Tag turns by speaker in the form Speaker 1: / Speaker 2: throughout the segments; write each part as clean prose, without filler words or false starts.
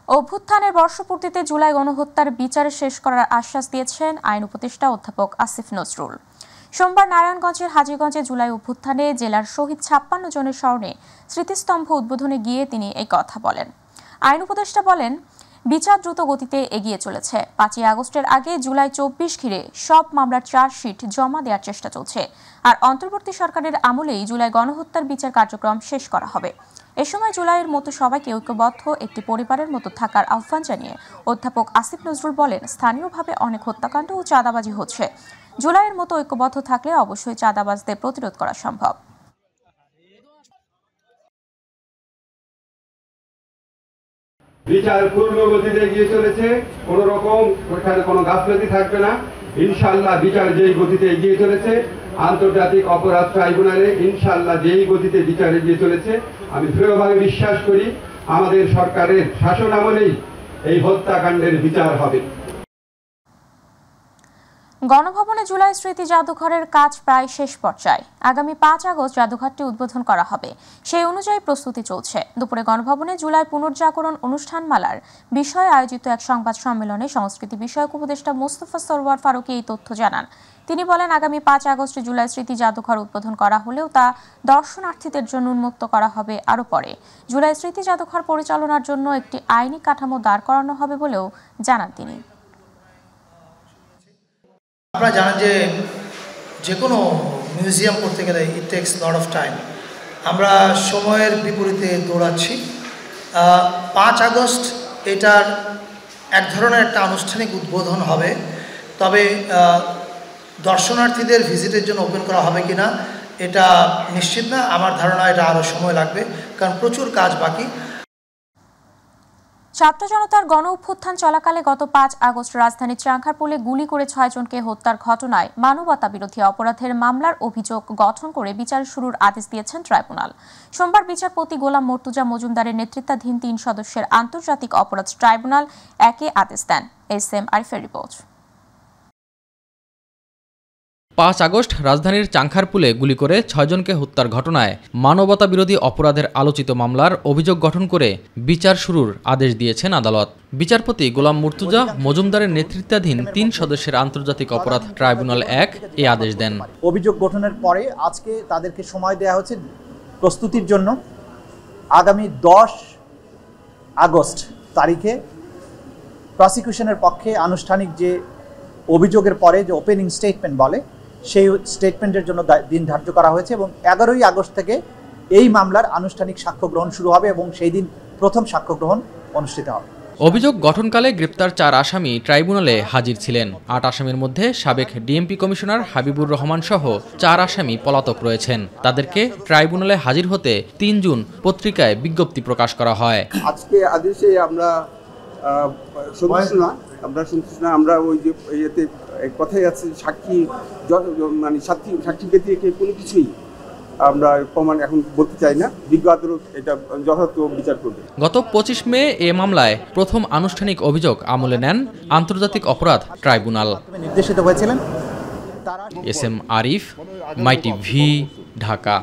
Speaker 1: অভ্যুত্থানের বর্ষপূর্তিতে জুলাই গণহত্যার বিচার শেষ করার আশ্বাস দিয়েছেন আইন উপদেষ্টা অধ্যাপক আসিফ নজরুল। সোমবার নারায়ণগঞ্জের হাজীগঞ্জে জুলাই অভ্যুত্থানে জেলার শহীদ ৫৬ জনের স্মরণে স্মৃতিস্তম্ভ উদ্বোধনে গিয়ে তিনি এই কথা বলেন। আইন উপদেষ্টা বলেন, বিচার দ্রুত গতিতে এগিয়ে চলেছে। ৫ই আগস্টের আগে জুলাই ২৪ ঘিরে সব মামলার চার্জশিট জমা দেওয়ার চেষ্টা চলছে। আর অন্তর্বর্তী সরকারের আমলেই জুলাই গণহত্যার বিচার কার্যক্রম শেষ করা হবে। এ সময় জুলাইয়ের মতো সবাইকে ঐক্যবদ্ধ একটি পরিবারের মতো থাকার আহ্বান জানিয়ে অধ্যাপক আসিফ নজরুল বলেন, স্থানীয়ভাবে অনেক হত্যাকাণ্ড ও চাঁদাবাজি হচ্ছে। জুলাইয়ের মতো ঐক্যবদ্ধ থাকলে অবশ্যই চাঁদাবাজদের প্রতিরোধ করা সম্ভব।
Speaker 2: বিচার পূর্ণ গতিতে এগিয়ে চলেছে, কোন রকম কোনো গাফলতি থাকবে না। ইনশাআল্লাহ বিচার যেই গতিতে এগিয়ে চলেছে, আন্তর্জাতিক অপরাধ ট্রাইব্যুনালে ইনশাআল্লাহ যেই গতিতে বিচার এগিয়ে চলেছে, আমি দৃঢ়ভাবে বিশ্বাস করি আমাদের সরকারের শাসন আমলেই এই হত্যাকাণ্ডের বিচার হবে।
Speaker 1: গণভবনে জুলাই স্মৃতি জাদুঘরের কাজ প্রায় শেষ পর্যায়ে। আগামী ৫ আগস্ট জাদুঘরটি উদ্বোধন করা হবে, সেই অনুযায়ী প্রস্তুতি চলছে। দুপুরে গণভবনে জুলাই পুনর্জাগরণ অনুষ্ঠানমালার বিষয়ে আয়োজিত এক সংবাদ সম্মেলনে সংস্কৃতি বিষয়ক উপদেষ্টা মোস্তফা সরওয়ার ফারুকী এই তথ্য জানান। তিনি বলেন, আগামী ৫ আগস্টে জুলাই স্মৃতি জাদুঘর উদ্বোধন করা হলেও তা দর্শনার্থীদের জন্য উন্মুক্ত করা হবে আরও পরে। জুলাই স্মৃতি জাদুঘর পরিচালনার জন্য একটি আইনি কাঠামো দাঁড় করানো হবে বলেও জানান তিনি।
Speaker 3: আপনারা জানেন যে কোনো মিউজিয়াম করতে গেলে it takes lot of time. আমরা সময়ের বিপরীতে দৌড়াচ্ছি। ৫ আগস্ট এটার এক ধরনের একটা আনুষ্ঠানিক উদ্বোধন হবে, তবে দর্শনার্থীদের ভিজিটের জন্য ওপেন করা হবে কিনা এটা নিশ্চিত না। আমার ধারণা এটা আরও সময় লাগবে, কারণ প্রচুর কাজ বাকি।
Speaker 1: ছাত্র জনতার গণ অভ্যুত্থান চলাকালে গত ৫ আগস্ট রাজধানীর চাংখারপুলে গুলি করে ৬ জনকে হত্যার ঘটনায় মানবতা বিরোধী অপরাধের মামলার অভিযোগ গঠন করে বিচার শুরুর আদেশ দিয়েছেন ট্রাইব্যুনাল। সোমবার বিচারপতি গোলাম মর্তুজা মজুমদারের নেতৃত্বাধীন ৩ সদস্যের আন্তর্জাতিক অপরাধ ট্রাইব্যুনাল একে আদেশ দেন। এস এম আরিফের রিপোর্ট।
Speaker 4: ৫ আগস্ট রাজধানীর চাংখারপুলে গুলি করে ৬ জনকে হত্যার ঘটনায় মানবতা বিরোধী অপরাধের আলোচিত মামলার অভিযোগ গঠন করে বিচার শুরুর আদেশ দিয়েছেন আদালত। বিচারপতি গোলাম মর্তুজা মজুমদারের নেতৃত্বাধীন ৩ সদস্যের আন্তর্জাতিক অপরাধ ট্রাইব্যুনাল ১ এ আদেশ দেন।
Speaker 5: অভিযোগ গঠনের পরে আজকে তাদেরকে সময় দেওয়া হচ্ছে প্রস্তুতির জন্য। আগামী ১০ আগস্ট তারিখে প্রসিকিউশনের পক্ষে আনুষ্ঠানিক যে অভিযোগের পরে যে ওপেনিং স্টেটমেন্ট বলে, সেই স্টেটমেন্টের জন্য দিন ধার্য করা হয়েছে এবং ১১ই আগস্ট থেকে এই মামলার আনুষ্ঠানিক সাক্ষ্য গ্রহণ শুরু হবে এবং সেই দিন প্রথম সাক্ষ্য গ্রহণ অনুষ্ঠিত হবে।
Speaker 4: অভিযোগ গঠনকালে গ্রেপ্তার ৪ আসামি ট্রাইব্যুনালে হাজির ছিলেন। ৮ আসামির মধ্যে সাবেক ডিএমপি কমিশনার হাবিবুর রহমান সহ ৪ আসামি পলাতক রয়েছেন। তাদেরকে ট্রাইব্যুনালে হাজির হতে ৩ জুন পত্রিকায় বিজ্ঞপ্তি প্রকাশ করা হয়।
Speaker 6: আজকে আদেশে আমরা সন্তুষ্ট না। আমরা ওই যে ইয়েতে কথাই আছে, সাক্ষী মানে সাক্ষী ব্যতিরেকে কোনো কিছুই আমরা প্রমাণ এখন বলতে চাই না। বিজ্ঞ আদালত এটা যথাযথ বিচার করবে।
Speaker 4: গত ২৫ মে এ মামলায় প্রথম আনুষ্ঠানিক অভিযোগ আমলে নেন আন্তর্জাতিক অপরাধ ট্রাইব্যুনাল।
Speaker 5: নির্দেশিত হয়েছিলেন
Speaker 4: এস এম আরিফ, মাই টিভি, ঢাকা।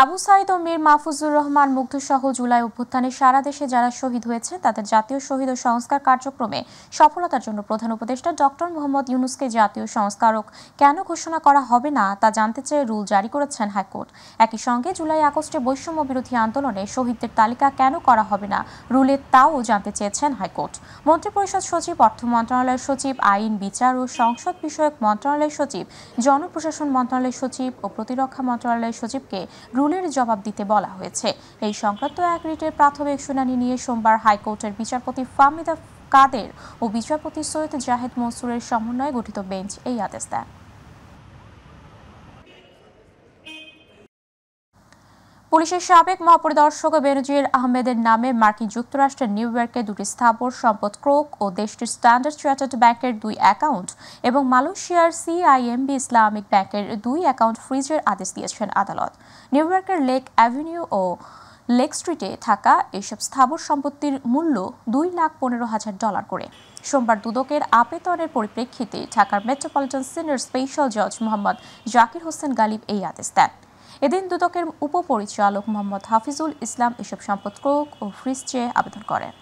Speaker 1: আবু সাইদ ও মীর মাহফুজুর রহমান মুগ্ধসহ জুলাই অভ্যুত্থানে সারা দেশে যারা শহীদ হয়েছে তাদের জাতীয় শহীদ ও সংস্কার কার্যক্রমে সফলতার জন্য প্রধান উপদেষ্টা ডক্টর মোহাম্মদ ইউনূসকে জাতীয় সংস্কারক কেন ঘোষণা করা হবে না তা জানতে চেয়ে রুল জারি করেছেন হাইকোর্ট। একই সঙ্গে জুলাই আগস্টে বৈষম্য বিরোধী আন্দোলনে শহীদদের তালিকা কেন করা হবে না রুলে তাও জানতে চেয়েছেন হাইকোর্ট। মন্ত্রিপরিষদ সচিব, অর্থ মন্ত্রণালয়ের সচিব, আইন, বিচার ও সংসদ বিষয়ক মন্ত্রণালয়ের সচিব, জনপ্রশাসন মন্ত্রণালয়ের সচিব ও প্রতিরক্ষা মন্ত্রণালয়ের সচিবকে রুলের জবাব দিতে বলা হয়েছে। এই সংক্রান্ত এক রিটের প্রাথমিক শুনানি নিয়ে সোমবার হাইকোর্টের বিচারপতি ফাহমিদা কাদের ও বিচারপতি সৈয়দ জাহেদ মনসুরের সমন্বয়ে গঠিত বেঞ্চ এই আদেশ দেন। পুলিশের সাবেক মহাপরিদর্শক বেনজির আহমেদের নামে মার্কিন যুক্তরাষ্ট্রের নিউ ইয়র্কে 2টি স্থাবর সম্পদ ক্রোক ও দেশটির স্ট্যান্ডার্ড চার্টার্ড ব্যাংকের 2 অ্যাকাউন্ট এবং মালয়েশিয়ার সিআইএমবি ইসলামিক ব্যাংকের 2 অ্যাকাউন্ট ফ্রিজের আদেশ দিয়েছেন আদালত। নিউ ইয়র্কের লেক অ্যাভিনিউ ও লেক স্ট্রিটে থাকা এসব স্থাবর সম্পত্তির মূল্য $2,15,000 করে। সোমবার দুদকের আবেদনের পরিপ্রেক্ষিতে ঢাকার মেট্রোপলিটন সিনিয়র স্পেশাল জজ মোহাম্মদ জাকির হোসেন গালিব এই আদেশ দেন। এদিন দুদকের উপপরিচালক মোহাম্মদ হাফিজুল ইসলাম এসব সম্পদ ক্রোক ও ফ্রিজ চেয়ে আবেদন করেন।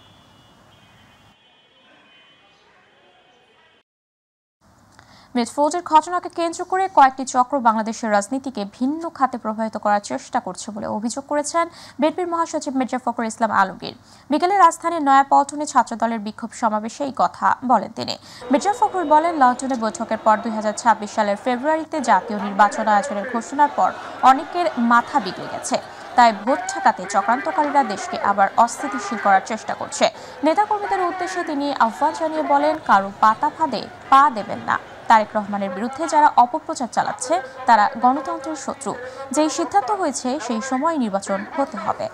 Speaker 1: মিটফোর্ডের ঘটনাকে কেন্দ্র করে কয়েকটি চক্র বাংলাদেশের রাজনীতিকে ভিন্ন খাতে প্রভাবিত করার চেষ্টা করছে বলে অভিযোগ করেছেন বিএনপির মহাসচিব মির্জা ফখরুল ইসলাম আলমগীর। বিকেলে রাজধানীর নয়াপল্টনে ছাত্রদলের বিক্ষোভ সমাবেশে এই কথা বলেন তিনি। মির্জা ফখরুল বলেন, লন্ডনে বৈঠকের পর 2026 সালের ফেব্রুয়ারিতে জাতীয় নির্বাচন আয়োজনের ঘোষণার পর অনেকের মাথা বিগড়ে গেছে, তাই ভোট ঠেকাতে চক্রান্তকারীরা দেশকে আবার অস্থিতিশীল করার চেষ্টা করছে। নেতাকর্মীদের উদ্দেশ্যে তিনি আহ্বান জানিয়ে বলেন, কারো পাতা ফাঁদে পা দেবেন না। তারেক রহমানের বিরুদ্ধে যারা অপপ্রচার চালাচ্ছে তারা গণতন্ত্রের শত্রু। যেই সিদ্ধান্ত হয়েছে সেই সময় নির্বাচন হতে হবে।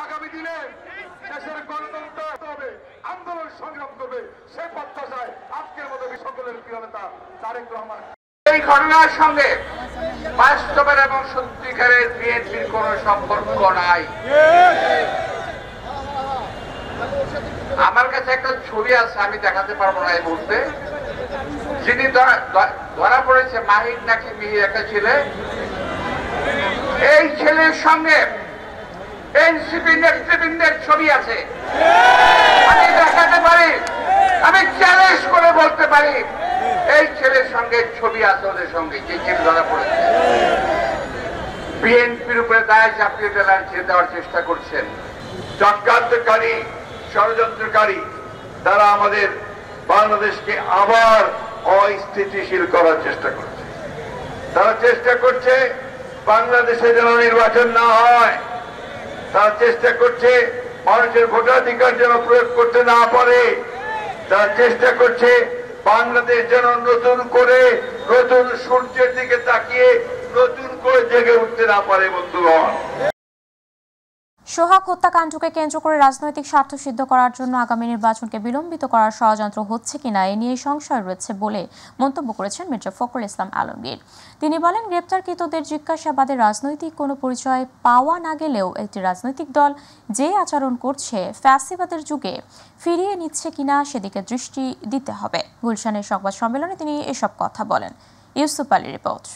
Speaker 7: আগামী দিনে দেশের গণতন্ত্র হবে, আন্দোলন সংগ্রাম করবে, সে প্রত্যাশায় আজকের মতো সকলের প্রিয় নেতা তারেক রহমান। এই ঘটনার সঙ্গে বাস্তবের এবং সত্যিকারের বিএনপির কোনো সম্পর্ক নাই। আমার কাছে একটা ছবি আছে, আমি দেখাতে পারবো না এই মুহূর্তে। যিনি ধরা পড়েছে মাহির নাকি মিহির একটা ছেলে, এই ছেলের সঙ্গে এনসিপি নেতৃবৃন্দের ছবি আছে। আমি দেখাতে পারি, আমি চ্যালেঞ্জ করে বলতে পারি, এই ছেলের সঙ্গে ছবি আছে ওদের সঙ্গে, যে ছেলে ধরা পড়েছে। বিএনপির উপরে দায় চাপিয়ে দেওয়ার চেষ্টা করছেন চক্রান্তকারী, ষড়যন্ত্রকারী। তারা আমাদের বাংলাদেশকে আবার অস্থিতিশীল করার চেষ্টা করছে। তারা চেষ্টা করছে বাংলাদেশে যেন নির্বাচন না হয়। তারা চেষ্টা করছে মানুষের ভোটাধিকার যেন প্রয়োগ করতে না পারে। তারা চেষ্টা করছে বাংলাদেশ যেন নতুন করে নতুন সূর্যের দিকে তাকিয়ে নতুন করে জেগে উঠতে না পারে। বন্ধুগণ,
Speaker 1: সোহাগ হত্যাকাণ্ডকে কেন্দ্র করে রাজনৈতিক স্বার্থ সিদ্ধ করার জন্য আগামী নির্বাচনকে বিলম্বিত করার ষড়যন্ত্র হচ্ছে কিনা এ নিয়ে সংশয় রয়েছে বলে মন্তব্য করেছেন মির্জা ফখরুল ইসলাম আলমগীর। তিনি বলেন, গ্রেপ্তারকৃতদের জিজ্ঞাসাবাদে রাজনৈতিক কোনো পরিচয় পাওয়া না গেলেও একটি রাজনৈতিক দল যে আচরণ করছে ফ্যাসিবাদের যুগে ফিরিয়ে নিচ্ছে কিনা সেদিকে দৃষ্টি দিতে হবে। গুলশানের সংবাদ সম্মেলনে তিনি এসব কথা বলেন। ইউসুফ আলী রিপোর্ট।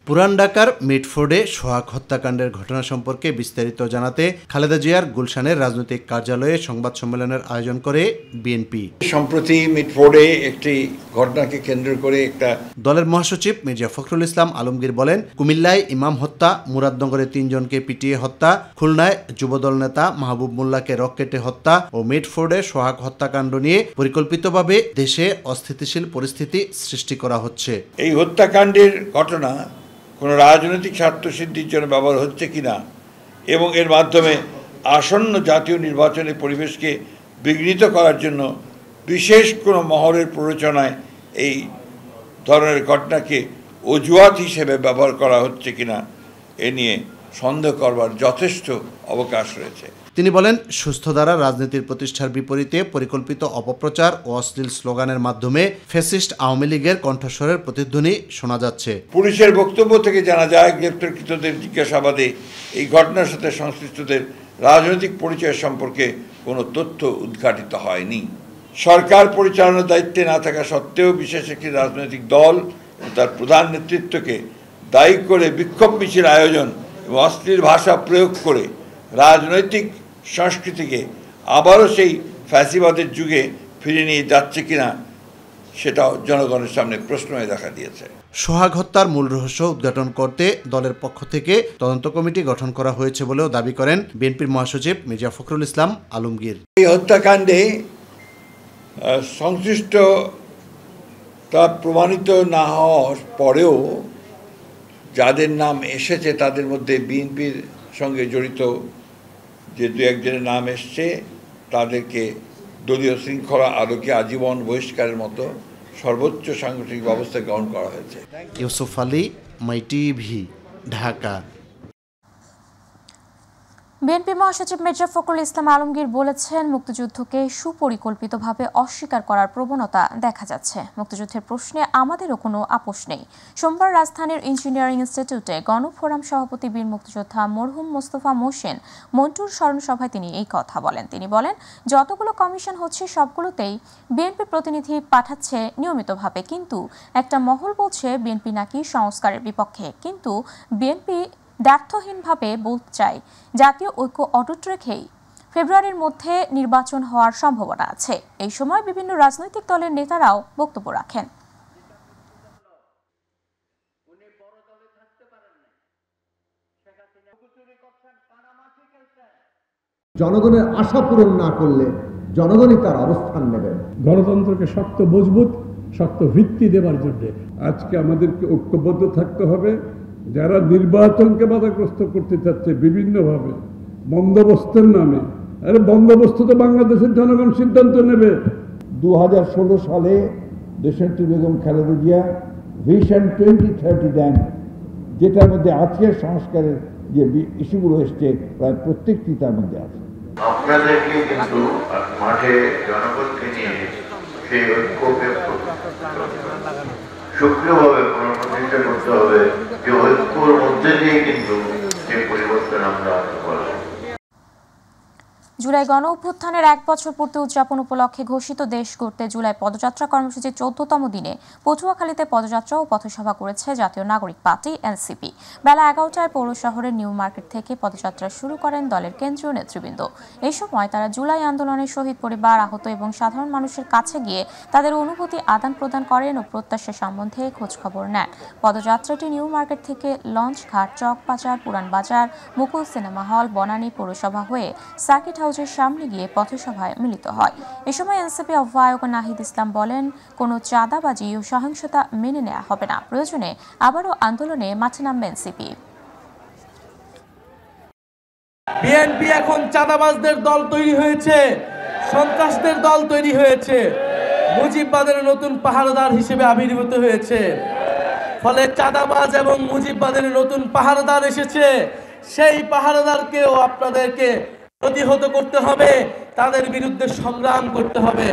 Speaker 8: পুরান ঢাকার মিটফোর্ডে সোহাগ হত্যাকাণ্ডের ঘটনা সম্পর্কে বিস্তারিত জানাতে খালেদা জিয়ার গুলশানের রাজনৈতিক কার্যালয়ে সংবাদ সম্মেলনের আয়োজন করে বিএনপি।
Speaker 9: সম্প্রতি মিটফোর্ডে একটি ঘটনাকে কেন্দ্র করে একটা
Speaker 8: দলের মহাসচিব মির্জা ফখরুল ইসলাম আলমগীর বলেন, কুমিল্লায় ইমাম হত্যা, মুরাদনগরে 3 জনকে পিটিয়ে হত্যা, খুলনায় যুবদল নেতা মাহবুব মোল্লাকে রকেটে হত্যা ও মিটফোর্ডে সোহাগ হত্যাকাণ্ড নিয়ে পরিকল্পিতভাবে দেশে অস্থিতিশীল পরিস্থিতি সৃষ্টি করা হচ্ছে।
Speaker 9: এই হত্যাকাণ্ডের ঘটনা কোনো রাজনৈতিক স্বার্থসিদ্ধির জন্য ব্যবহার হচ্ছে কিনা এবং এর মাধ্যমে আসন্ন জাতীয় নির্বাচনের পরিবেশকে বিঘ্নিত করার জন্য বিশেষ কোনো মহলের প্ররোচনায় এই ধরনের ঘটনাকে অজুহাত হিসেবে ব্যবহার করা হচ্ছে কিনা এ নিয়ে সন্দেহ করবার যথেষ্ট অবকাশ রয়েছে।
Speaker 8: তিনি বলেন, সুস্থ ধারা রাজনীতির প্রতিষ্ঠার বিপরীতে পরিকল্পিত অপপ্রচার ও অশ্লীল স্লোগানের মাধ্যমে ফ্যাসিস্ট আওয়ামী লীগের কণ্ঠস্বরের প্রতিধ্বনি শোনা যাচ্ছে।
Speaker 9: পুলিশের বক্তব্য থেকে জানা যায়, গ্রেপ্তারকৃতদের জিজ্ঞাসাবাদে এই ঘটনার সাথে সংশ্লিষ্টদের রাজনৈতিক পরিচয় সম্পর্কে কোনো তথ্য উদ্ঘাটিত হয়নি। সরকার পরিচালনার দায়িত্বে না থাকা সত্ত্বেও বিশেষ একটি রাজনৈতিক দল ও তার প্রধান নেতৃত্বকে দায়ী করে বিক্ষোভ মিছিল আয়োজন এবং অশ্লীল ভাষা প্রয়োগ করে রাজনৈতিক সংস্কৃতিকে আবারও সেই ফ্যাসিবাদের যুগে ফিরে নিয়ে যাচ্ছে কিনা সেটা জনগণের সামনে প্রশ্ন হয়ে দেখা দিয়েছে।
Speaker 8: সোহাগ হত্যার মূল রহস্য উদ্ঘাটন করতে দলের পক্ষ থেকে তদন্ত কমিটি গঠন করা হয়েছে বলেও দাবি করেন বিএনপির মহাসচিব মির্জা ফখরুল ইসলাম আলমগীর।
Speaker 9: এই হত্যাকাণ্ডে সংশ্লিষ্ট তা প্রমাণিত না হওয়ার পরেও যাদের নাম এসেছে তাদের মধ্যে বিএনপির সঙ্গে জড়িত যে 2-1 নাম এসছে তাদেরকে দলীয় শৃঙ্খলা আলোকে আজীবন বহিষ্কারের মতো সর্বোচ্চ সাংগঠনিক ব্যবস্থা গ্রহণ করা হয়েছে।
Speaker 8: ইউসুফ আলী, মাই টিভি, ঢাকা।
Speaker 1: বিএনপি মহাসচিব মির্জা ফখরুল ইসলাম আলমগীর বলেছেন, মুক্তিযুদ্ধকে সুপরিকল্পিতভাবে অস্বীকার করার প্রবণতা দেখা যাচ্ছে। মুক্তিযুদ্ধের প্রশ্নে আমাদেরও কোনো আপোষ নেই। সোমবার রাজধানীর ইঞ্জিনিয়ারিং ইনস্টিটিউটে গণফোরাম সভাপতি বীর মুক্তিযোদ্ধা মরহুম মোস্তফা মোহসেন মন্টুর স্মরণ সভায় তিনি এই কথা বলেন। তিনি বলেন, যতগুলো কমিশন হচ্ছে সবগুলোতেই বিএনপি প্রতিনিধি পাঠাচ্ছে নিয়মিতভাবে, কিন্তু একটা মহল বলছে বিএনপি নাকি সংস্কারের বিপক্ষে। কিন্তু বিএনপি দ্ব্যর্থহীনভাবে বলতে চাই, জাতীয় ঐক্য অটুট রেখেই ফেব্রুয়ারির মধ্যে নির্বাচন হওয়ার সম্ভাবনা আছে। এই সময় বিভিন্ন রাজনৈতিক দলের নেতারাও বক্তব্য রাখেন।
Speaker 10: জনগণের আশা পূরণ না করলে জনগণই তার অবস্থান নেবেন।
Speaker 11: গণতন্ত্রকে শক্ত মজবুত শক্ত ভিত্তি দেওয়ার জন্য আজকে আমাদেরকে ঐক্যবদ্ধ থাকতে হবে। যারা নির্বাচনকে বাধাগ্রস্ত করতে চাচ্ছে বিভিন্নভাবে বন্দোবস্তের নামে, আরে বন্দোবস্ত তো বাংলাদেশের জনগণ সিদ্ধান্ত নেবে।
Speaker 12: 2016 সালে দেশনেত্রী বেগম খালেদা জিয়া ভিশন 2030 দেন, যেটার মধ্যে আজকের সংস্কারের যে ইস্যুগুলো এসছে প্রায় প্রত্যেকটি তার মধ্যে আছে।
Speaker 13: আপনাদেরকে কিন্তু মাঠে জনগণকে নিয়ে সেই ঐক্যকে সক্রিয়ভাবে পুনঃপ্রতিষ্ঠা করতে হবে, যে ঐক্যর মধ্যে দিয়ে কিন্তু সেই পরিবর্তন আমরা আনতে পারব।
Speaker 1: জুলাই গণ অভ্যুত্থানের 1 বছর পূর্তি উদযাপন উপলক্ষে ঘোষিত দেশ গড়তে জুলাই পদযাত্রা কর্মসূচির 14তম দিনে পটুয়াখালীতে পদযাত্রা ও পথসভা করেছে জাতীয় নাগরিক পার্টি এনসিপি। বেলা 11টায় পৌর শহরের নিউ মার্কেট থেকে পদযাত্রা শুরু করেন দলের কেন্দ্রীয় নেতৃবৃন্দ। এই সময় তারা জুলাই আন্দোলনের শহীদ পরিবার, আহত এবং সাধারণ মানুষের কাছে গিয়ে তাদের অনুভূতি আদান প্রদান করেন ও প্রত্যাশা সম্বন্ধে খোঁজখবর নেন। পদযাত্রাটি নিউ মার্কেট থেকে লঞ্চঘাট, চকবাজার, পুরান বাজার, মুকুল সিনেমা হল, বনানী পৌরসভা হয়ে সার্কিট হাউসের সামনে গিয়ে পথসভায় মিলিত হয়। এ সময় এনসিপি আহ্বায়ক নাহিদ ইসলাম বলেন, কোনো চাঁদাবাজি ও সহিংসতা মেনে নেওয়া হবে না। প্রয়োজনে আবারও আন্দোলনে মাঠে নামবে এনসিপি।
Speaker 14: বিএনপি এখন চাঁদাবাজদের দল তৈরি হয়েছে, সন্ত্রাসদের দল তৈরি হয়েছে, মুজিববাদের নতুন পাহারাদার হিসেবে আবির্ভূত হয়েছে। ফলে চাঁদাবাজ এবং মুজিববাদের নতুন পাহারাদার এসেছে। সেই পাহারাদারকেও আপনাদেরকে প্রতিহত করতে হবে, তাদের বিরুদ্ধে সংগ্রাম করতে হবে।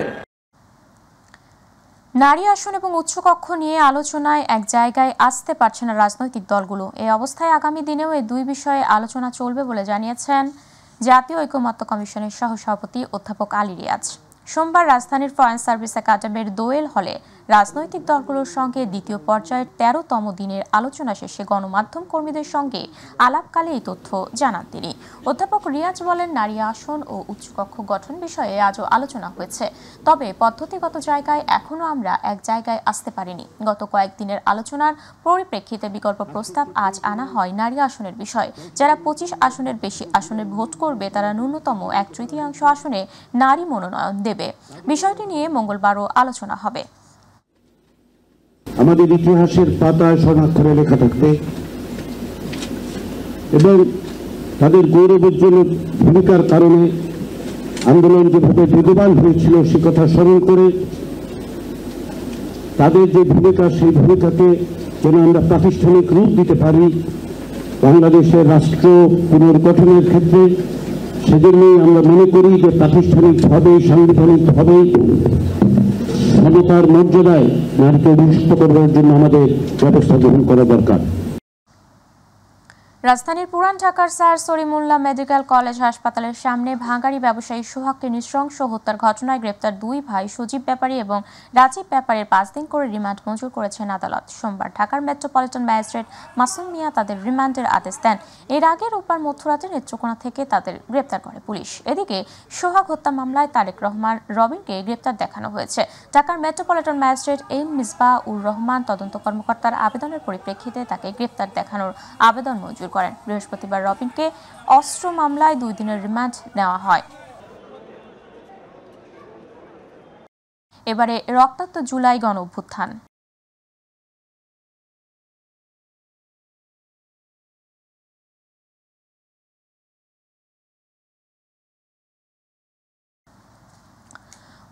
Speaker 1: নারী আসন এবং উচ্চকক্ষ নিয়ে আলোচনায় এক জায়গায় আসতে পারছে না রাজনৈতিক দলগুলো। এই অবস্থায় আগামী দিনেও এই দুই বিষয়ে আলোচনা চলবে বলে জানিয়েছেন জাতীয় ঐকমত্য কমিশনের সহসভাপতি অধ্যাপক আলী রিয়াজ। সোমবার রাজধানীর ফরেন সার্ভিস একাডেমির দোয়েল হলে রাজনৈতিক দলগুলোর সঙ্গে দ্বিতীয় পর্যায়ের 13তম দিনের আলোচনা শেষে গণমাধ্যম কর্মীদের সঙ্গে আলাপকালে এই তথ্য জানান তিনি। অধ্যাপক রিয়াজ বলেন, নারী আসন ও উচ্চকক্ষ গঠন বিষয়ে আজও আলোচনা হয়েছে, তবে পদ্ধতিগত জায়গায় এখনও আমরা এক জায়গায় আসতে পারিনি। গত কয়েকদিনের আলোচনার পরিপ্রেক্ষিতে বিকল্প প্রস্তাব আজ আনা হয় নারী আসনের বিষয়ে। যারা 25 আসনের বেশি আসনে ভোট করবে তারা ন্যূনতম 1/3 আসনে নারী মনোনয়ন দেবে। বিষয়টি নিয়ে মঙ্গলবারও আলোচনা হবে।
Speaker 12: আমাদের ইতিহাসের পাতায় স্বর্ণাক্ষরে লেখা থাকবে এবং তাদের গৌরবোজ্জ্বল ভূমিকার কারণে আন্দোলন যেভাবে বেগবান হয়েছিল সে কথা স্মরণ করে তাদের যে ভূমিকা, সেই ভূমিকাকে যেন আমরা প্রাতিষ্ঠানিক রূপ দিতে পারি বাংলাদেশের রাষ্ট্র পুনর্গঠনের ক্ষেত্রে। সেজন্যই আমরা মনে করি যে প্রাতিষ্ঠানিকভাবে, সাংবিধানিকভাবে সমতার মর্যাদায় নারীকে অধিষ্ঠিত করবার জন্য আমাদের ব্যবস্থা গ্রহণ করা দরকার।
Speaker 1: রাজধানীর পুরান ঢাকার স্যার সলিমুল্লাহ মেডিকেল কলেজ হাসপাতালের সামনে ভাঙাড়ি ব্যবসায়ী সোহাগকে নৃশংস হত্যার ঘটনায় গ্রেপ্তার 2 ভাই সজীব ব্যাপারী এবং রাজীব ব্যাপারীর 5 দিন করে রিমান্ড মঞ্জুর করেছেন আদালত। সোমবার ঢাকার মেট্রোপলিটন ম্যাজিস্ট্রেট মাসুম মিয়া তাদের রিমান্ডের আদেশ দেন। এর আগে রোববার মধ্যরাতে নেত্রকোনা থেকে তাদের গ্রেপ্তার করে পুলিশ। এদিকে সোহাগ হত্যা মামলায় তারেক রহমান রবিনকে গ্রেপ্তার দেখানো হয়েছে। ঢাকার metropolitan magistrate M Misbah Ur Rahman তদন্ত কর্মকর্তার আবেদনের পরিপ্রেক্ষিতে তাকে গ্রেপ্তার দেখানোর আবেদন মঞ্জুর করেন। বৃহস্পতিবার রবিনকে অস্ত্র মামলায় 2 দিনের রিমান্ড নেওয়া হয়। এবারে রক্তাক্ত জুলাই গণ অভ্যুত্থান।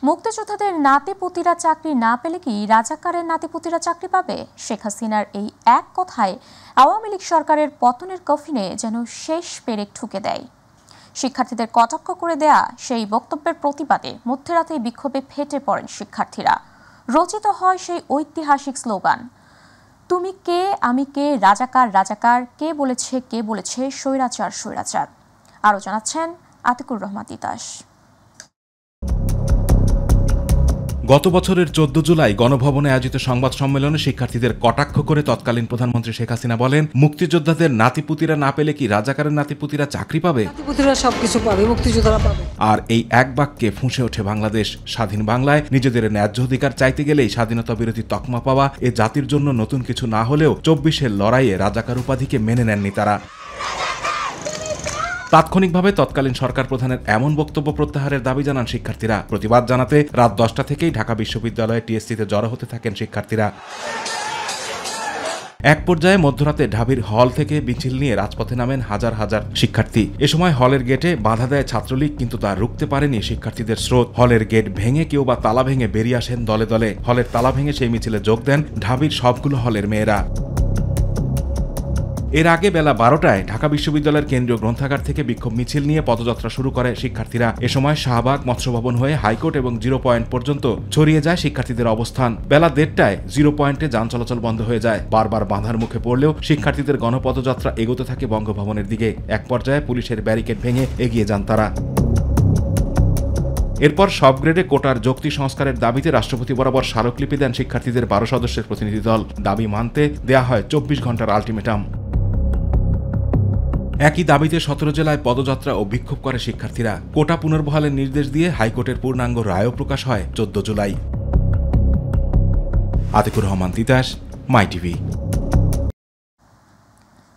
Speaker 1: মুক্তিযোদ্ধাদের নাতিপুতিরা চাকরি না পেলে কি রাজাকারের নাতিপুতিরা চাকরি পাবে? শেখ হাসিনার এই এক কথায় আওয়ামী লীগ সরকারের পতনের কফিনে যেন শেষ পেরেক ঠুকে দেয়। শিক্ষার্থীদের কটাক্ষ করে দেয়া সেই বক্তব্যের প্রতিবাদে মধ্যরাতেই বিক্ষোভে ফেটে পড়েন শিক্ষার্থীরা। রচিত হয় সেই ঐতিহাসিক স্লোগান, তুমি কে আমি কে, রাজাকার রাজাকার, কে বলেছে স্বৈরাচার স্বৈরাচার। আরও জানাচ্ছেন আতিকুর রহমান তিতাস।
Speaker 15: গত বছরের 14 জুলাই গণভবনে আয়োজিত সংবাদ সম্মেলনে শিক্ষার্থীদের কটাক্ষ করে তৎকালীন প্রধানমন্ত্রী শেখ হাসিনা বলেন, মুক্তিযোদ্ধাদের নাতিপুতিরা না পেলে কি রাজাকারের নাতিপুতিরা চাকরি পাবে?
Speaker 16: নাতিপুতিরা সবকিছু পাবে, মুক্তিযোদ্ধারা পাবে।
Speaker 15: আর এই এক বাক্যে ফুঁসে ওঠে বাংলাদেশ। স্বাধীন বাংলায় নিজেদের ন্যায্য অধিকার চাইতে গেলেই স্বাধীনতা বিরোধী তকমা পাওয়া এ জাতির জন্য নতুন কিছু না হলেও 24-এর লড়াইয়ে রাজাকার উপাধিকে মেনে নেননি তারা। তাৎক্ষণিকভাবে তৎকালীন সরকার প্রধানের এমন বক্তব্য প্রত্যাহারের দাবি জানান শিক্ষার্থীরা। প্রতিবাদ জানাতে রাত 10টা থেকেই ঢাকা বিশ্ববিদ্যালয়ে টিএসসিতে জড়ো হতে থাকেন শিক্ষার্থীরা। এক পর্যায়ে মধ্যরাতে ঢাবির হল থেকে মিছিল নিয়ে রাজপথে নামেন হাজার হাজার শিক্ষার্থী। এ সময় হলের গেটে বাধা দেয় ছাত্রলীগ, কিন্তু তা রুখতে পারেনি শিক্ষার্থীদের স্রোত। হলের গেট ভেঙে কেউ বা তালা ভেঙে বেরিয়ে আসেন দলে দলে। হলের তালা ভেঙে সেই মিছিলে যোগ দেন ঢাবির সবগুলো হলের মেয়েরা। এর আগে বেলা 12টায় ঢাকা বিশ্ববিদ্যালয়ের কেন্দ্রীয় গ্রন্থাগার থেকে বিক্ষোভ মিছিল নিয়ে পদযাত্রা শুরু করে শিক্ষার্থীরা। এ সময় শাহবাগ, মৎস্য ভবন হয়ে হাইকোর্ট এবং 0 পয়েন্ট পর্যন্ত ছড়িয়ে যায় শিক্ষার্থীদের অবস্থান। বেলা 1:30টায় 0 পয়েন্টে যান চলাচল বন্ধ হয়ে যায়। বারবার বাধার মুখে পড়লেও শিক্ষার্থীদের গণপদযাত্রা এগোতে থাকে বঙ্গভবনের দিকে। এক পর্যায়ে পুলিশের ব্যারিকেড ভেঙে এগিয়ে যান তারা। এরপর সব গ্রেডে কোটার যৌক্তিক সংস্কারের দাবিতে রাষ্ট্রপতি বরাবর স্মারকলিপি দেন শিক্ষার্থীদের 12 সদস্যের প্রতিনিধি দল। দাবি মানতে দেয়া হয় 24 ঘন্টার আলটিমেটাম। একই দাবিতে 17 জেলায় পদযাত্রা ও বিক্ষোভ করে শিক্ষার্থীরা। কোটা পুনর্বহালের নির্দেশ দিয়ে হাইকোর্টের পূর্ণাঙ্গ রায়ও প্রকাশ হয় 14 জুলাই। আতিকুর রহমান তিতাস, মাই টিভি।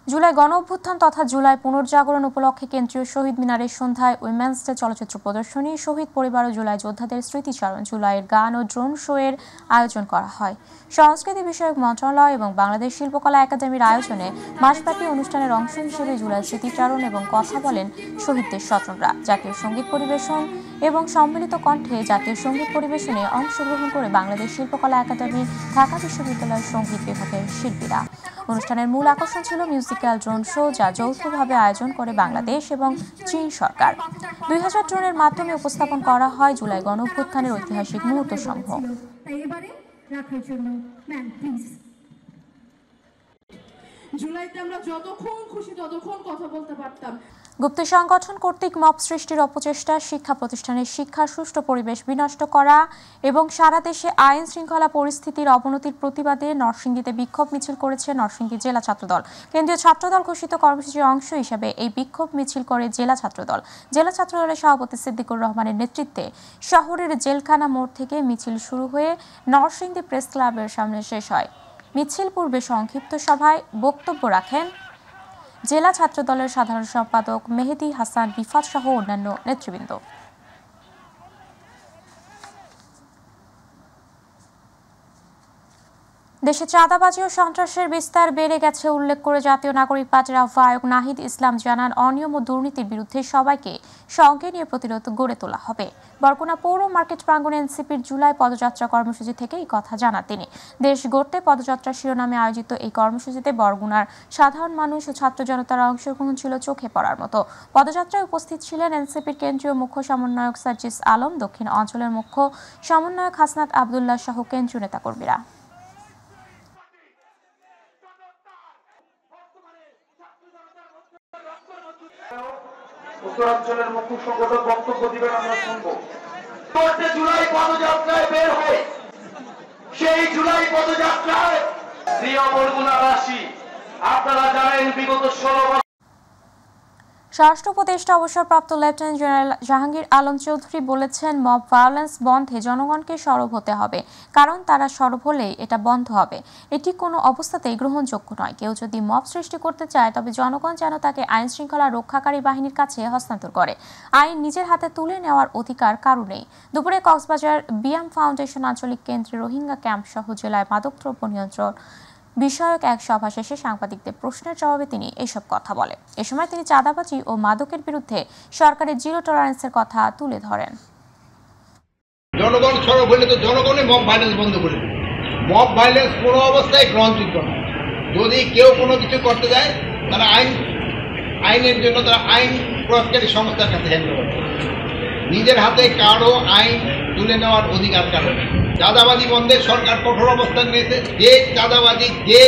Speaker 1: জুলাই গণ অভ্যুত্থান তথা জুলাই পুনর্জাগরণ উপলক্ষে কেন্দ্রীয় শহীদ মিনারের সন্ধ্যায় উইমেন্স ডে চলচ্চিত্র প্রদর্শনী, শহীদ পরিবার ও জুলাই যোদ্ধাদের স্মৃতিচারণ, জুলাইয়ের গান ও ড্রোন শো এর আয়োজন করা হয়। সংস্কৃতি বিষয়ক মন্ত্রণালয় এবং বাংলাদেশ শিল্পকলা একাডেমির আয়োজনে মাসব্যাপী অনুষ্ঠানের অংশ হিসেবে জুলাই স্মৃতিচারণ এবং কথা বলেন শহীদদের স্বজনরা। জাতীয় সঙ্গীত পরিবেশন এবং সম্মিলিত কণ্ঠে জাতীয় সঙ্গীত পরিবেশনে অংশগ্রহণ করে বাংলাদেশ শিল্পকলা একাডেমি, ঢাকা বিশ্ববিদ্যালয়ের সঙ্গীত বিভাগের শিল্পীরা। অনুষ্ঠানের মূল আকর্ষণ ছিল মিউজিক্যাল ড্রোন শো, যা যৌথভাবে আয়োজন করে বাংলাদেশ এবং চীন সরকার। 2000 ড্রোনের মাধ্যমে উপস্থাপন করা হয় জুলাই গণ অভ্যুত্থানের ঐতিহাসিক মুহূর্তসমূহ।
Speaker 17: জুলাইতে আমরা যতক্ষণ খুশি ততক্ষণ কথা বলতে পারতাম।
Speaker 1: গুপ্ত সংগঠন কর্তৃক মব সৃষ্টির অপচেষ্টা, শিক্ষা প্রতিষ্ঠানের শিক্ষার সুষ্ঠু পরিবেশ বিনষ্ট করা এবং সারা দেশে আইন শৃঙ্খলা পরিস্থিতির অবনতির প্রতিবাদে নরসিংদীতে বিক্ষোভ মিছিল করেছে নরসিংদী জেলা ছাত্রদল। কেন্দ্রীয় ছাত্রদল ঘোষিত কর্মসূচির অংশ হিসেবে এই বিক্ষোভ মিছিল করে জেলা ছাত্রদল। জেলা ছাত্রদলের সভাপতি সিদ্দিকুর রহমানের নেতৃত্বে শহরের জেলখানা মোড় থেকে মিছিল শুরু হয়ে নরসিংদী প্রেস ক্লাবের সামনে শেষ হয়। মিছিল পূর্বে সংক্ষিপ্ত সভায় বক্তব্য রাখেন জেলা ছাত্রদলের সাধারণ সম্পাদক মেহেদী হাসান রিফাত সহ অন্যান্য নেতৃবৃন্দ। দেশে চাঁদাবাজি ও সন্ত্রাসের বিস্তার বেড়ে গেছে উল্লেখ করে জাতীয় নাগরিক পার্টির আহ্বায়ক নাহিদ ইসলাম জানান, অনিয়ম ও দুর্নীতির বিরুদ্ধে সবাইকে সঙ্গে নিয়ে প্রতিরোধ গড়ে তোলা হবে। বরগুনা পৌর মার্কেট প্রাঙ্গণে এনসিপির জুলাই পদযাত্রা কর্মসূচি থেকে এই কথা জানান তিনি। দেশ গড়তে পদযাত্রা শিরোনামে আয়োজিত এই কর্মসূচিতে বরগুনার সাধারণ মানুষ ও ছাত্র জনতার অংশগ্রহণ ছিল চোখে পড়ার মতো। পদযাত্রায় উপস্থিত ছিলেন এনসিপির কেন্দ্রীয় মুখ্য সমন্বয়ক সার্জিস আলম, দক্ষিণ অঞ্চলের মুখ্য সমন্বয়ক হাসনাত আবদুল্লাহ সহ কেন্দ্রীয় নেতাকর্মীরা।
Speaker 18: উত্তরাঞ্চলের মুখ্য সংগঠক বক্তব্য দিবেন, আমরা শুনবো। জুলাই পদযাত্রায় বের হয়, সেই জুলাই পদযাত্রায় প্রিয় বরগুনাবাসী, আপনারা জানেন বিগত 16 বছর
Speaker 1: স্বরাষ্ট্র উপদেষ্টা অবসরপ্রাপ্ত লেফটেন্যান্ট জেনারেল জাহাঙ্গীর আলম চৌধুরী বলেছেন, মব ভায়োলেন্স বন্ধে জনগণকে সরব হতে হবে, কারণ তারা সরব হলেই এটা বন্ধ হবে। এটি কোনো অবস্থাতেই গ্রহণযোগ্য নয়। কেউ যদি মব সৃষ্টি করতে চায় তবে জনগণ যেন তাকে আইন শৃঙ্খলা রক্ষাকারী বাহিনীর কাছে হস্তান্তর করে। আইন নিজের হাতে তুলে নেওয়ার অধিকার কারো নেই। দুপুরে কক্সবাজার বিয়াম ফাউন্ডেশন আঞ্চলিক কেন্দ্রে রোহিঙ্গা ক্যাম্প সহ জেলায় মাদকদ্রব্য নিয়ন্ত্রণ বিষয়ক এক সভা শেষে সাংবাদিকদের প্রশ্নের জবাবে তিনি এসব কথা বলেন। এ সময় তিনি চাঁদাবাজি ও মাদকের বিরুদ্ধে সরকারের জিরো টলারেন্সের কথা তুলে ধরেন।
Speaker 19: জনগণ সরব হলে তো জনগণই মব ভায়োলেন্স বন্ধ করে দেবে। মব ভায়োলেন্স কোনো অবস্থায় গ্রহণযোগ্য নয়। যদি কেউ কোনো কিছু করতে যায় তারা আইনের জন্য তারা আইন প্রয়োগকারী সংস্থার কাছে হ্যান্ড ওভার করে। নিজের হাতে কারো আইন তুলে নেওয়ার অধিকার কারণ। চাঁদাবাজি বন্ধে সরকার কঠোর অবস্থান নিয়েছে। যে চাঁদাবাজি যে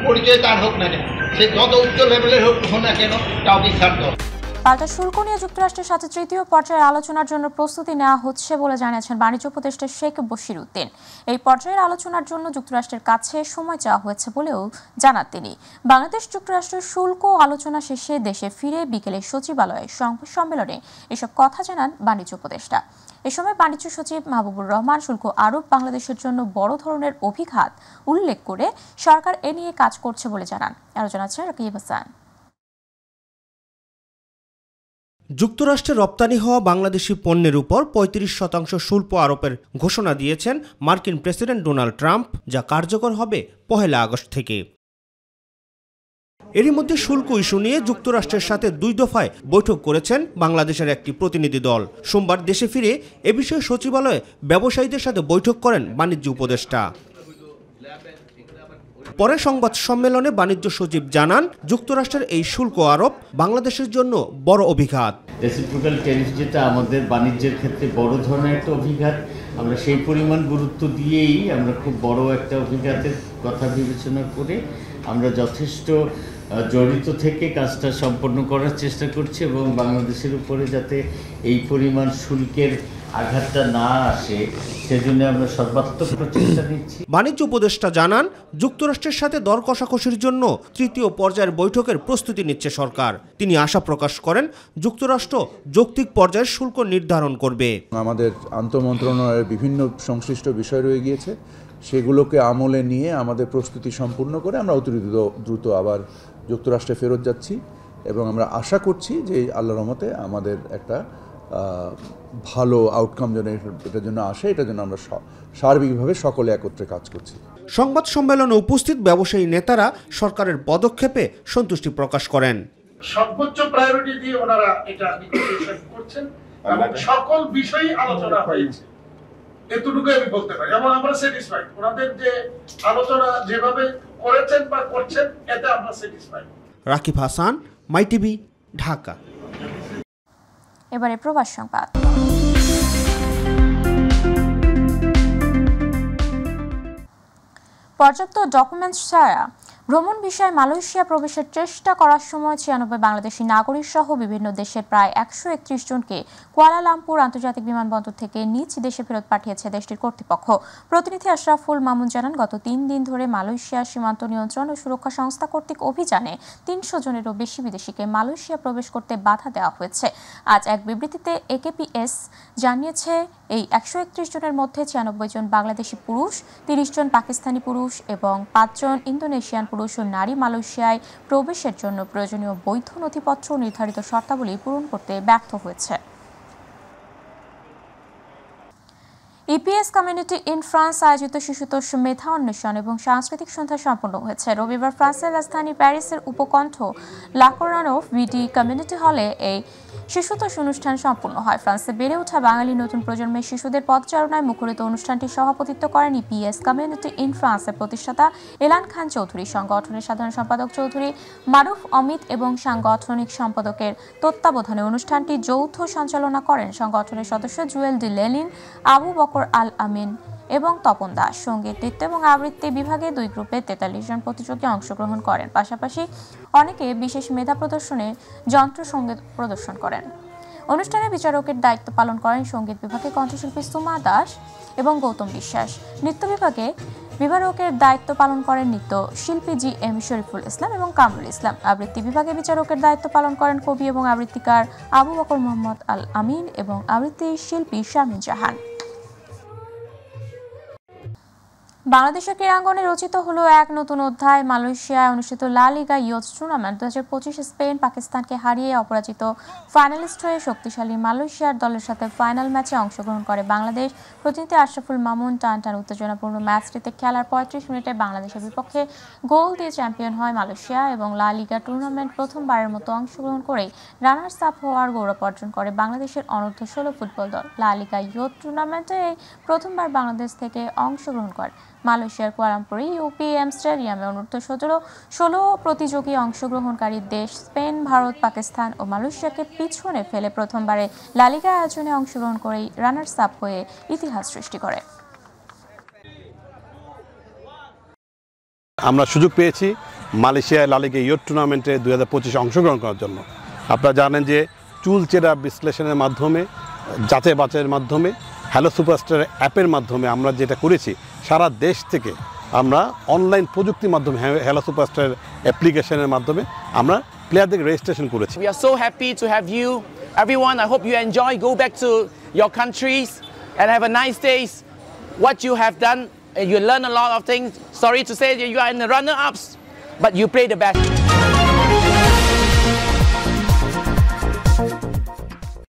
Speaker 19: পরিচয় তার হোক না কেন, সে যত উচ্চ লেভেলের হোক না কেন, কাউকে ছাড়তে হবে।
Speaker 1: পাল্টা শুল্ক নিয়ে যুক্তরাষ্ট্রের সাথে তৃতীয় পর্যায়ের আলোচনার জন্য প্রস্তুতি নেওয়া হচ্ছে বলে জানিয়েছেন বাণিজ্য উপদেষ্টা শেখ বশির উদ্দিন। এই পর্যায়ের আলোচনার জন্য যুক্তরাষ্ট্রের কাছে সময় চাওয়া হয়েছে বলেও জানান তিনি। বাংলাদেশ যুক্তরাষ্ট্র শুল্ক আলোচনা শেষে দেশে ফিরে বিকেলে সচিবালয়ে সংবাদ সম্মেলনে এসব কথা জানান বাণিজ্য উপদেষ্টা। এ সময় বাণিজ্য সচিব মাহবুবুর রহমান শুল্ক আরোপ বাংলাদেশের জন্য বড় ধরনের অভিঘাত উল্লেখ করে সরকার এ নিয়ে কাজ করছে বলে জানান। আলোচনা আছে রাকিব হাসান।
Speaker 20: যুক্তরাষ্ট্রে রপ্তানি হওয়া বাংলাদেশি পণ্যের উপর ৩৫% শুল্ক আরোপের ঘোষণা দিয়েছেন মার্কিন প্রেসিডেন্ট ডোনাল্ড ট্রাম্প, যা কার্যকর হবে ১ আগস্ট থেকে। এরই মধ্যে শুল্ক ইস্যু নিয়ে যুক্তরাষ্ট্রের সাথে ২ দফায় বৈঠক করেছেন বাংলাদেশের একটি প্রতিনিধি দল। সোমবার দেশে ফিরে এ বিষয়ে সচিবালয়ে ব্যবসায়ীদের সাথে বৈঠক করেন বাণিজ্য উপদেষ্টা। পরে সংবাদ সম্মেলনে বাণিজ্য সচিব জানান, যুক্তরাষ্ট্রের এই শুল্ক আরোপ বাংলাদেশের জন্য বড় অভিঘাত।
Speaker 21: রেসিপ্রোকাল ট্যারিফ যেটা আমাদের বাণিজ্যের ক্ষেত্রে বড় ধরনের একটা অভিঘাত, আমরা সেই পরিমাণ গুরুত্ব দিয়েই আমরা খুব বড় একটা অভিঘাতের কথা বিবেচনা করে আমরা যথেষ্ট জড়িত থেকে কাজটা সম্পন্ন করার চেষ্টা করছি এবং বাংলাদেশের উপরে যাতে এই পরিমাণ শুল্কের আঘাতটা না আসে সেজন্য আমরা সর্বাত্মক প্রচেষ্টা নিচ্ছি।
Speaker 20: বাণিজ্য উপদেষ্টা জানান, যুক্তরাষ্ট্রের সাথে দর কষাকষির জন্য তৃতীয় পর্যায়ের বৈঠকের প্রস্তুতি নিচ্ছে সরকার। তিনি আশা প্রকাশ করেন, যুক্তরাষ্ট্র যৌক্তিক পর্যায়ের শুল্ক নির্ধারণ করবে।
Speaker 22: আমাদের আন্তঃমন্ত্রণালয়ের বিভিন্ন সংশ্লিষ্ট বিষয় রয়ে গিয়েছে, সেগুলোকে আমলে নিয়ে আমাদের প্রস্তুতি সম্পূর্ণ করে আমরা অতি দ্রুত আবার যুক্তরাষ্ট্রে ফেরত যাচ্ছি এবং আমরা আশা করছি যে আল্লাহর রহমতে আমাদের একটা ভালো আউটকাম যেন এটার জন্য আসে, এটার জন্য আমরা সার্বিকভাবে সকলে একত্রে কাজ করছি।
Speaker 20: সংবাদ সম্মেলনে উপস্থিত ব্যবসায়ী নেতারা সরকারের পদক্ষেপে সন্তুষ্টি প্রকাশ করেন।
Speaker 23: সর্বোচ্চ প্রায়োরিটি দিয়ে ওনারা এটা নেগোসিয়েশন করছেন এবং সকল বিষয়ই আলোচনা হয়েছে, এতটুকু আমি বলতে পারি এবং আমরা স্যাটিসফাইড। ওনাদের যে আলোচনা যেভাবে করেছেন বা করছেন, এতে আমরা স্যাটিসফাইড।
Speaker 20: রাকিব হাসান, মাই টিভি, ঢাকা।
Speaker 1: এবারে প্রবাস সংবাদ। পর্যাপ্ত ডকুমেন্টস ছাড়া ভ্রমণ বিষয়ে মালয়েশিয়া প্রবেশের চেষ্টা করার সময় ৯৬ বাংলাদেশি নাগরিক সহ বিভিন্ন দেশের প্রায় ১৩১ জনকে কুয়ালালামপুর আন্তর্জাতিক বিমানবন্দর থেকে নিজ দেশে ফেরত পাঠিয়েছে দেশটির কর্তৃপক্ষ। প্রতিনিধি আশরাফুল মামুন জানান, গত ৩ দিন ধরে মালয়েশিয়া সীমান্ত নিয়ন্ত্রণ ও সুরক্ষা সংস্থা কর্তৃক অভিযানে ৩০০ জনেরও বেশি বিদেশিকে মালয়েশিয়া প্রবেশ করতে বাধা দেওয়া হয়েছে। আজ এক বিবৃতিতে একেপিএস জানিয়েছে, এই ১৩১ জনের মধ্যে ৯৬ জন বাংলাদেশি পুরুষ, ৩০ জন পাকিস্তানি পুরুষ এবং ৫ জন ইন্দোনেশিয়ান পুরুষ ও নারী মালয়েশিয়ায় প্রবেশের জন্য প্রয়োজনীয় বৈধ নথিপত্র নির্ধারিত শর্তাবলী পূরণ করতে ব্যর্থ হয়েছে। ইপিএস কমিউনিটি ইন ফ্রান্স আয়োজিত শিশুতোষ মেধা অন্বেষণ এবং সাংস্কৃতিক সন্ধ্যা সম্পন্ন হয়েছে। রবিবার ফ্রান্সের রাজধানী প্যারিসের উপকণ্ঠ লাকোরানোভ ভিডি কমিউনিটি হলে এই শিশুতোষ অনুষ্ঠান সম্পন্ন হয়। ফ্রান্সে বেড়ে ওঠা বাঙালি নতুন প্রজন্মের শিশুদের পদচারণায় মুখরিত অনুষ্ঠানটি সভাপতিত্ব করেন ইপিএস কমিউনিটি ইন ফ্রান্সের প্রতিষ্ঠাতা এলান খান চৌধুরী, সংগঠনের সাধারণ সম্পাদক চৌধুরী মারুফ অমিত এবং সাংগঠনিক সম্পাদকের তত্ত্বাবধানে অনুষ্ঠানটি যৌথ সঞ্চালনা করেন সংগঠনের সদস্য জুয়েল ডি লেনিন, আবু বকর আল আমিন এবং তপন দাস। সঙ্গীত, নৃত্য এবং আবৃত্তি বিভাগে 2 গ্রুপে 43 জন প্রতিযোগী অংশগ্রহণ করেন। পাশাপাশি অনেকে বিশেষ মেধা প্রদর্শনে যন্ত্র সঙ্গীত প্রদর্শন করেন। অনুষ্ঠানে বিচারকের দায়িত্ব পালন করেন সঙ্গীত বিভাগে কণ্ঠশিল্পী সুমা দাস এবং গৌতম বিশ্বাস। নৃত্য বিভাগে বিভারকের দায়িত্ব পালন করেন নৃত্য শিল্পী জি এম শরীফুল ইসলাম এবং কামরুল ইসলাম। আবৃত্তি বিভাগে বিচারকের দায়িত্ব পালন করেন কবি এবং আবৃত্তিকার আবু বকর মোহাম্মদ আল আমিন এবং আবৃত্তি শিল্পী শামীম জাহান। বাংলাদেশের ক্রীড়াঙ্গনে রচিত হলো এক নতুন অধ্যায়। মালয়েশিয়ায় অনুষ্ঠিত লা লিগা ইয়ুথ টুর্নামেন্ট 2025 স্পেন পাকিস্তানকে হারিয়ে অপরাজিত ফাইনালিস্ট হয়ে শক্তিশালী মালয়েশিয়ার দলের সাথে ফাইনাল ম্যাচে অংশগ্রহণ করে বাংলাদেশ। প্রতিনিধি আশরাফুল মামুন টান উত্তেজনাপূর্ণ ম্যাচটিতে খেলার 35 মিনিটে বাংলাদেশের বিপক্ষে গোল দিয়ে চ্যাম্পিয়ন হয় মালয়েশিয়া এবং লা লিগা টুর্নামেন্ট প্রথমবারের মতো অংশগ্রহণ করে রানার্স আপ হওয়ার গৌরব অর্জন করে বাংলাদেশের অনূর্ধ্ব 16 ফুটবল দল। লা লিগা ইয়ুথ টুর্নামেন্টে এই প্রথমবার বাংলাদেশ থেকে অংশগ্রহণ করে মালয়েশিয়ার কুয়ালালামপুরে ইউপিএম স্টেডিয়ামে অনূর্ধ্ব 16 প্রতিযোগী অংশগ্রহণকারী দেশ স্পেন, ভারত, পাকিস্তান ও মালয়েশিয়াকে পিছনে ফেলে প্রথমবারে লা লিগা আয়োজনে অংশগ্রহণ করে রানার্স আপ হয়ে ইতিহাস সৃষ্টি করে।
Speaker 2: আমরা সুযোগ পেয়েছি মালয়েশিয়া লা লিগা ইয়ুথ টুর্নামেন্টে 2025 অংশগ্রহণ করার জন্য। আপনারা জানেন যে চুলচেরা বিশ্লেষণের মাধ্যমে, যাচাই বাছাইয়ের মাধ্যমে, হ্যালো সুপারস্টার অ্যাপের মাধ্যমে আমরা যেটা করেছি, সারা দেশ থেকে আমরা অনলাইন প্রযুক্তির মাধ্যমে হ্যালো সুপারস্টার অ্যাপ্লিকেশনের মাধ্যমে আমরা প্লেয়ারদের রেজিস্ট্রেশন করেছি।
Speaker 3: We are so happy to have you everyone. I hope you enjoy, go back to your countries and have a nice days. What you have done, you learn a lot of things. Sorry to say that you are in the runner-ups, but you play the best.